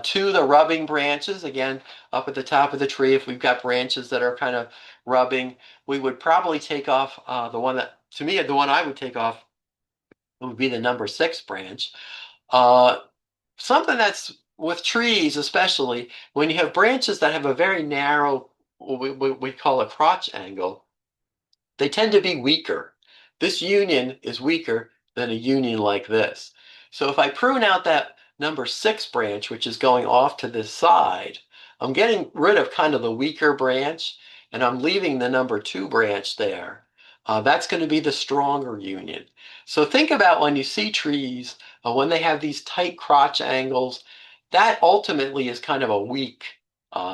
Two, the rubbing branches, again, up at the top of the tree. If we've got branches that are kind of rubbing, we would probably take off the one that, to me, the one I would take off would be the number 6 branch. Uh, Something that's with trees, especially when you have branches that have a very narrow, what we call a crotch angle, they tend to be weaker. This union is weaker than a union like this. So if I prune out that number 6 branch, which is going off to this side, I'm getting rid of kind of the weaker branch, and I'm leaving the number 2 branch there. That's going to be the stronger union. So think about when you see trees, when they have these tight crotch angles, that ultimately is kind of a weak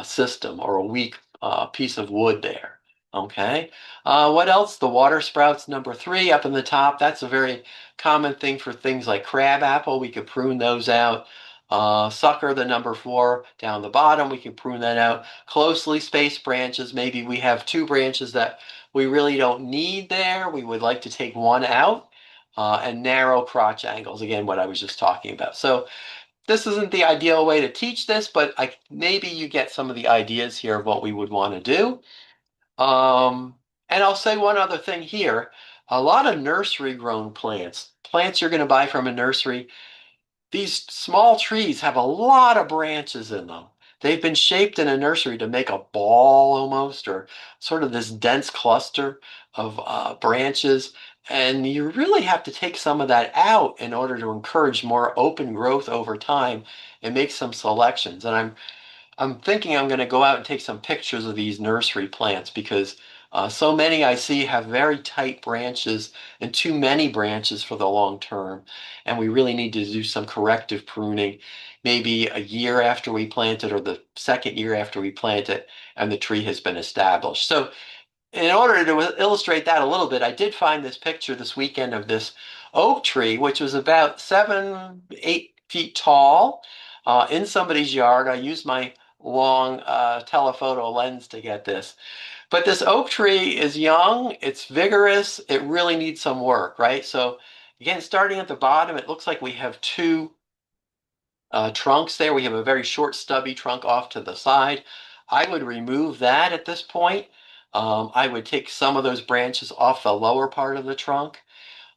system or a weak piece of wood there. Okay. What else? The water sprouts, number 3 up in the top. That's a very common thing for things like crabapple. We could prune those out. Sucker, the number 4 down the bottom. We can prune that out. Closely spaced branches. Maybe we have 2 branches that we really don't need there. We would like to take one out. And narrow crotch angles. Again, what I was just talking about. So this isn't the ideal way to teach this, but maybe you get some of the ideas here of what we would want to do. And I'll say one other thing here. A lot of nursery grown plants you're going to buy from a nursery, these small trees have a lot of branches in them. They've been shaped in a nursery to make a ball almost, or sort of this dense cluster of branches. And you really have to take some of that out in order to encourage more open growth over time and make some selections. And I'm thinking I'm going to go out and take some pictures of these nursery plants because so many I see have very tight branches and too many branches for the long term. And we really need to do some corrective pruning, maybe a year after we plant it or the second year after we plant it and the tree has been established. So in order to illustrate that a little bit, I did find this picture this weekend of this oak tree, which was about 7, 8 feet tall in somebody's yard. I used my long telephoto lens to get this. But this oak tree is young, it's vigorous, it really needs some work, right? So again, starting at the bottom, it looks like we have 2 trunks there. We have a very short stubby trunk off to the side. I would remove that at this point. I would take some of those branches off the lower part of the trunk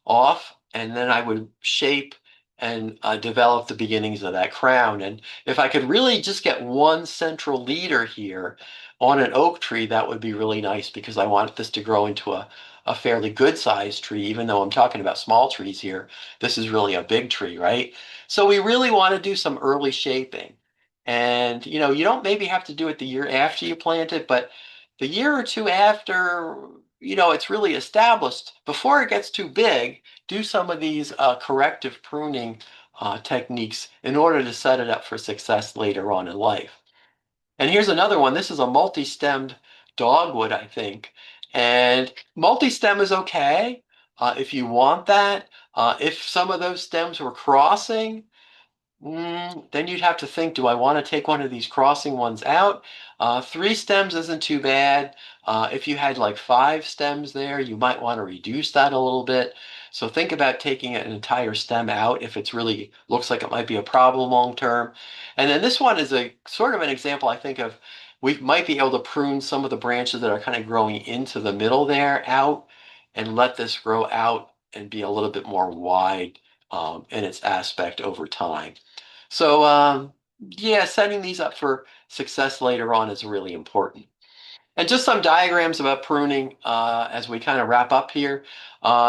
off, and then I would shape and develop the beginnings of that crown. And if I could really just get one central leader here on an oak tree, that would be really nice because I want this to grow into a fairly good sized tree, even though I'm talking about small trees here. This is really a big tree, right? So we really want to do some early shaping. And you don't maybe have to do it the year after you plant it, but the year or two after, it's really established, before it gets too big, do some of these corrective pruning techniques in order to set it up for success later on in life. And here's another one. This is a multi-stemmed dogwood, I think. And multi-stem is okay if you want that. If some of those stems were crossing, then you'd have to think, do I want to take one of these crossing ones out? Three stems isn't too bad. If you had like five stems there, you might want to reduce that a little bit. So think about taking an entire stem out if it's really looks like it might be a problem long term. And then this one is a sort of an example, I think, of we might be able to prune some of the branches that are kind of growing into the middle there out and let this grow out and be a little bit more wide in its aspect over time. So yeah, setting these up for success later on is really important. And just some diagrams about pruning as we kind of wrap up here.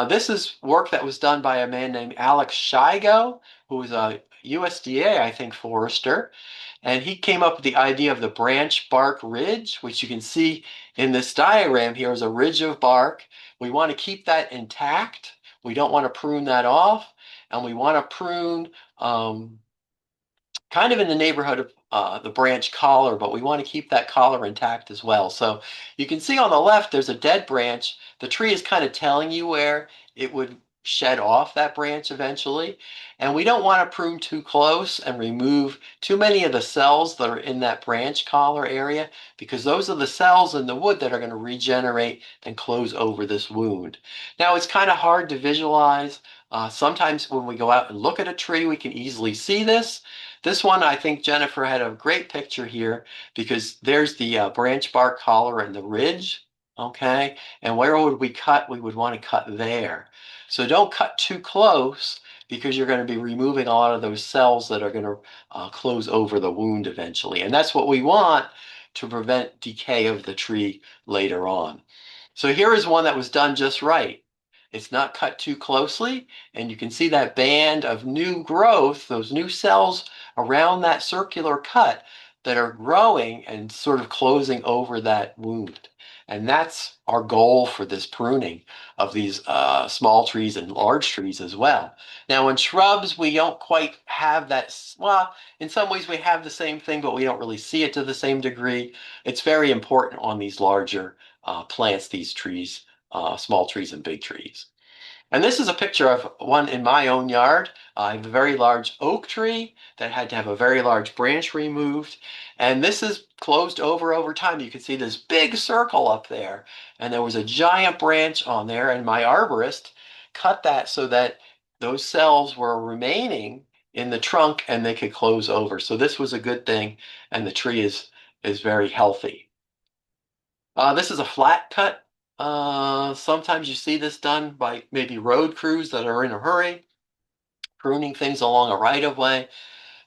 This is work that was done by a man named Alex Shigo, who was a USDA, I think, forester. And he came up with the idea of the branch bark ridge, which you can see in this diagram here is a ridge of bark. We want to keep that intact. We don't want to prune that off. And we want to prune kind of in the neighborhood of the branch collar, but we want to keep that collar intact as well. So you can see on the left, there's a dead branch. The tree is kind of telling you where it would shed off that branch eventually. And we don't want to prune too close and remove too many of the cells that are in that branch collar area, because those are the cells in the wood that are going to regenerate and close over this wound. Now, it's kind of hard to visualize. Sometimes when we go out and look at a tree, we can easily see this. This one, I think Jennifer had a great picture here because there's the branch bark collar and the ridge, okay? And where would we cut? We would want to cut there. So don't cut too close because you're going to be removing a lot of those cells that are going to close over the wound eventually. And that's what we want to prevent decay of the tree later on. So here is one that was done just right. It's not cut too closely, and you can see that band of new growth, those new cells around that circular cut that are growing and sort of closing over that wound. And that's our goal for this pruning of these small trees and large trees as well. Now, in shrubs, we don't quite have that. Well, in some ways, we have the same thing, but we don't really see it to the same degree. It's very important on these larger plants, these trees, small trees and big trees. And this is a picture of one in my own yard. I have a very large oak tree that had to have a very large branch removed. And this is closed over time. You can see this big circle up there. And there was a giant branch on there. And my arborist cut that so that those cells were remaining in the trunk and they could close over. So this was a good thing. And the tree is very healthy. This is a flat cut. Sometimes you see this done by maybe road crews that are in a hurry, pruning things along a right of way.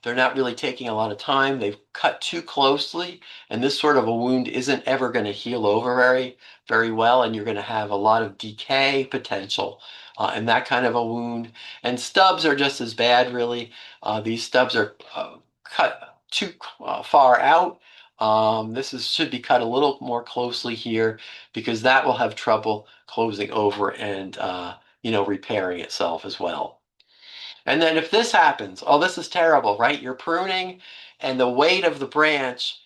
They're not really taking a lot of time. They've cut too closely, and this sort of a wound isn't ever going to heal over very well, and you're going to have a lot of decay potential in that kind of a wound. And stubs are just as bad, really. These stubs are cut too far out. Should be cut a little more closely here because that will have trouble closing over and repairing itself as well. And then if this happens, oh, this is terrible, right? You're pruning and the weight of the branch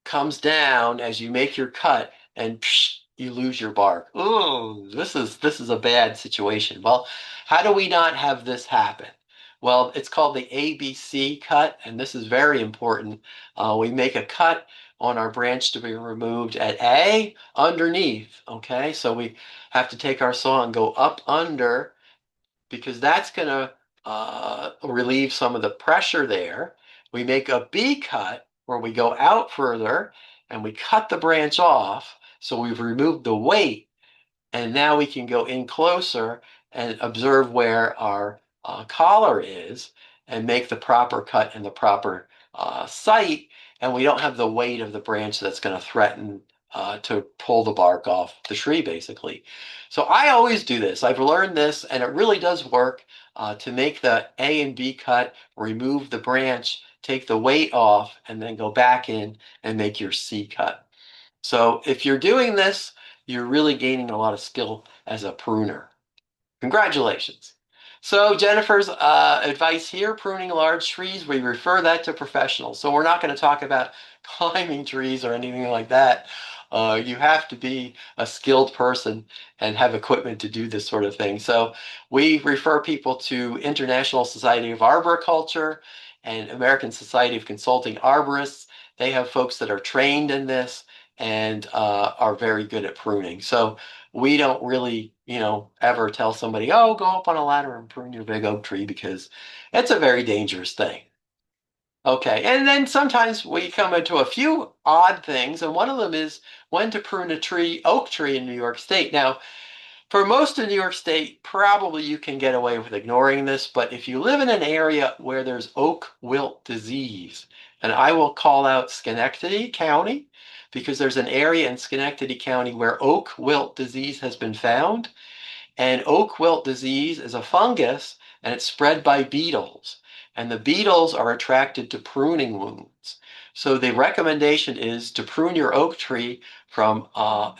comes down as you make your cut and psh, you lose your bark. Oh, this is a bad situation. Well, how do we not have this happen? Well, it's called the ABC cut, and this is very important. We make a cut on our branch to be removed at A underneath, okay? So we have to take our saw and go up under because that's going to relieve some of the pressure there. We make a B cut where we go out further and we cut the branch off. So we've removed the weight and now we can go in closer and observe where our collar is and make the proper cut in the proper site. And we don't have the weight of the branch that's going to threaten to pull the bark off the tree, basically. So I always do this. I've learned this, and it really does work to make the A and B cut, remove the branch, take the weight off, and then go back in and make your C cut. So if you're doing this, you're really gaining a lot of skill as a pruner. Congratulations. So Jennifer's advice here, pruning large trees, we refer that to professionals. So we're not going to talk about climbing trees or anything like that. You have to be a skilled person and have equipment to do this sort of thing. So we refer people to International Society of Arboriculture and American Society of Consulting Arborists. They have folks that are trained in this and are very good at pruning. So we don't really, ever tell somebody, oh, go up on a ladder and prune your big oak tree because it's a very dangerous thing. Okay, and then sometimes we come into a few odd things, and one of them is when to prune a tree, oak tree in New York State. Now, for most of New York State, probably you can get away with ignoring this, but if you live in an area where there's oak wilt disease, and I will call out Schenectady County because there's an area in Schenectady County where oak wilt disease has been found. And oak wilt disease is a fungus and it's spread by beetles. And the beetles are attracted to pruning wounds. So the recommendation is to prune your oak tree from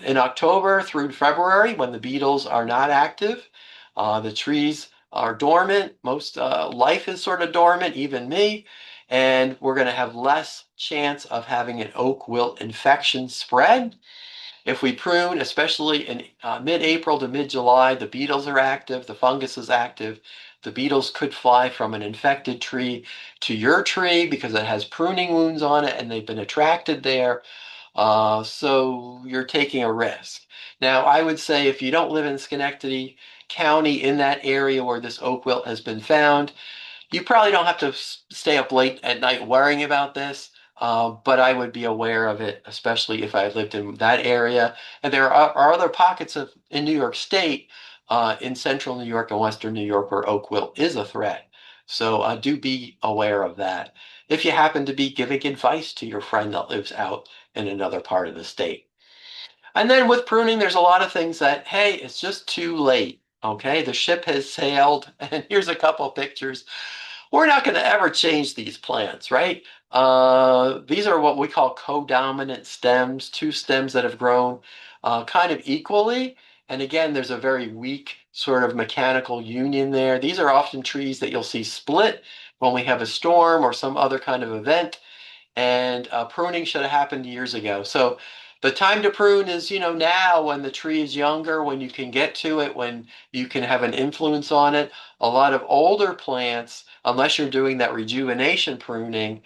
in October through February when the beetles are not active. The trees are dormant. Most life is sort of dormant, even me. And we're going to have less chance of having an oak wilt infection spread. If we prune, especially in mid-April to mid-July, the beetles are active, the fungus is active. The beetles could fly from an infected tree to your tree because it has pruning wounds on it and they've been attracted there. So you're taking a risk. Now, I would say if you don't live in Schenectady County in that area where this oak wilt has been found, you probably don't have to stay up late at night worrying about this, but I would be aware of it, especially if I lived in that area. And there are other pockets of in New York State, in central New York and western New York, where oak wilt is a threat. So do be aware of that. If you happen to be giving advice to your friend that lives out in another part of the state. And then with pruning, there's a lot of things that, hey, it's just too late. Okay, the ship has sailed, and here's a couple pictures. We're not going to ever change these plants, right? These are what we call codominant stems, two stems that have grown kind of equally. And again, there's a very weak sort of mechanical union there. These are often trees that you'll see split when we have a storm or some other kind of event, and pruning should have happened years ago. So the time to prune is, now when the tree is younger, when you can get to it, when you can have an influence on it. A lot of older plants, unless you're doing that rejuvenation pruning,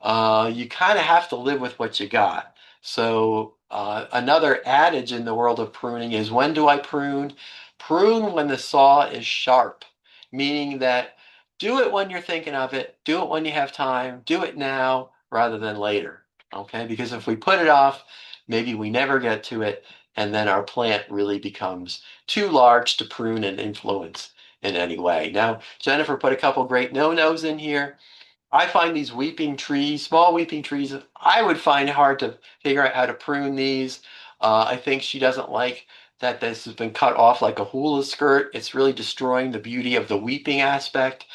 you kind of have to live with what you got. So another adage in the world of pruning is when do I prune? Prune when the saw is sharp, meaning that do it when you're thinking of it, do it when you have time, do it now rather than later. Okay, because if we put it off, maybe we never get to it, and then our plant really becomes too large to prune and influence in any way. Now, Jennifer put a couple great no-nos in here. I find these weeping trees, small weeping trees, I would find hard to figure out how to prune these. I think she doesn't like that this has been cut off like a hula skirt. It's really destroying the beauty of the weeping aspect.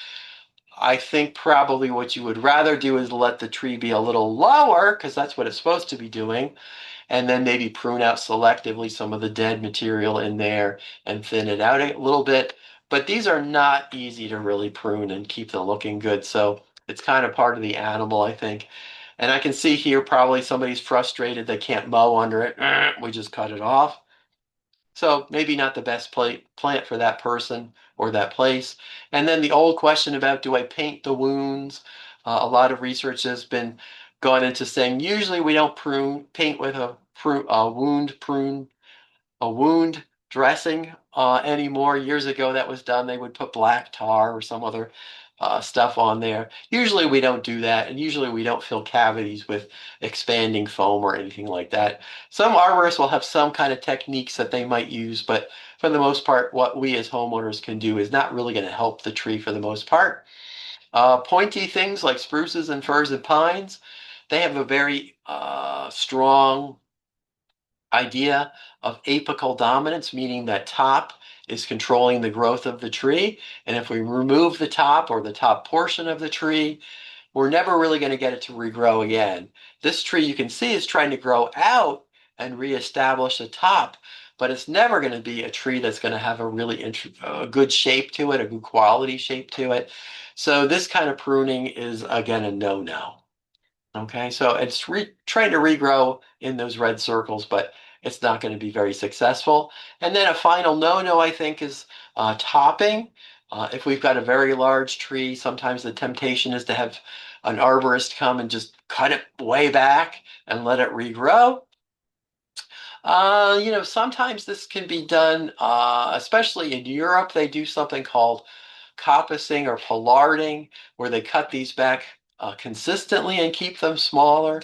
I think probably what you would rather do is let the tree be a little lower because that's what it's supposed to be doing, and then maybe prune out selectively some of the dead material in there and thin it out a little bit. But these are not easy to really prune and keep them looking good. So it's kind of part of the animal, I think. And I can see here probably somebody's frustrated they can't mow under it. We just cut it off. So maybe not the best plant for that person or that place. And then the old question about do I paint the wounds? A lot of research has been gone into saying usually we don't paint with a wound dressing anymore. Years ago that was done. They would put black tar or some other stuff on there. Usually we don't do that, and usually we don't fill cavities with expanding foam or anything like that. Some arborists will have some kind of techniques that they might use, but for the most part, what we as homeowners can do is not really going to help the tree for the most part. Pointy things like spruces and firs and pines, they have a very strong idea of apical dominance, meaning that top is controlling the growth of the tree. And if we remove the top or the top portion of the tree, we're never really going to get it to regrow again. This tree you can see is trying to grow out and reestablish the top, but it's never going to be a tree that's going to have a really a good shape to it, a good quality shape to it. So this kind of pruning is, again, a no-no. Okay, so it's trying to regrow in those red circles, but it's not going to be very successful. And then a final no-no, I think, is topping. If we've got a very large tree, sometimes the temptation is to have an arborist come and just cut it way back and let it regrow. Sometimes this can be done, especially in Europe, they do something called coppicing or pollarding, where they cut these back consistently and keep them smaller.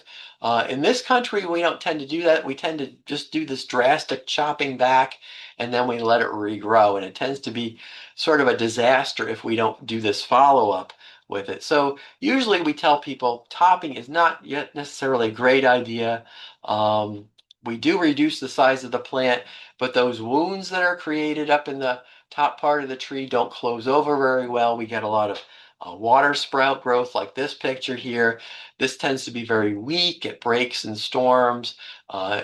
In this country, we don't tend to do that. We tend to just do this drastic chopping back and then we let it regrow. And it tends to be sort of a disaster if we don't do this follow-up with it. So usually we tell people topping is not yet necessarily a great idea. We do reduce the size of the plant, but those wounds that are created up in the top part of the tree don't close over very well. We get a lot of water sprout growth like this picture here. This tends to be very weak. It breaks in storms.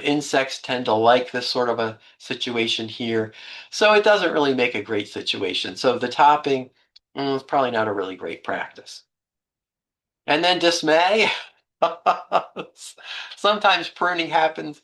Insects tend to like this sort of a situation here. So it doesn't really make a great situation. So the topping is probably not a really great practice. And then dismay. Sometimes pruning happens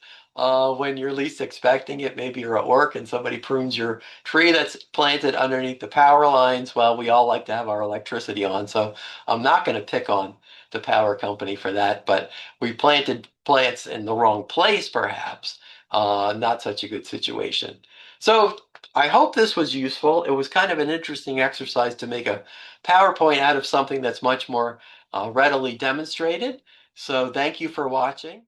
when you're least expecting it. Maybe you're at work and somebody prunes your tree that's planted underneath the power lines. Well, we all like to have our electricity on, so I'm not going to pick on the power company for that, but we planted plants in the wrong place, perhaps. Not such a good situation. So I hope this was useful. It was kind of an interesting exercise to make a PowerPoint out of something that's much more readily demonstrated. So thank you for watching.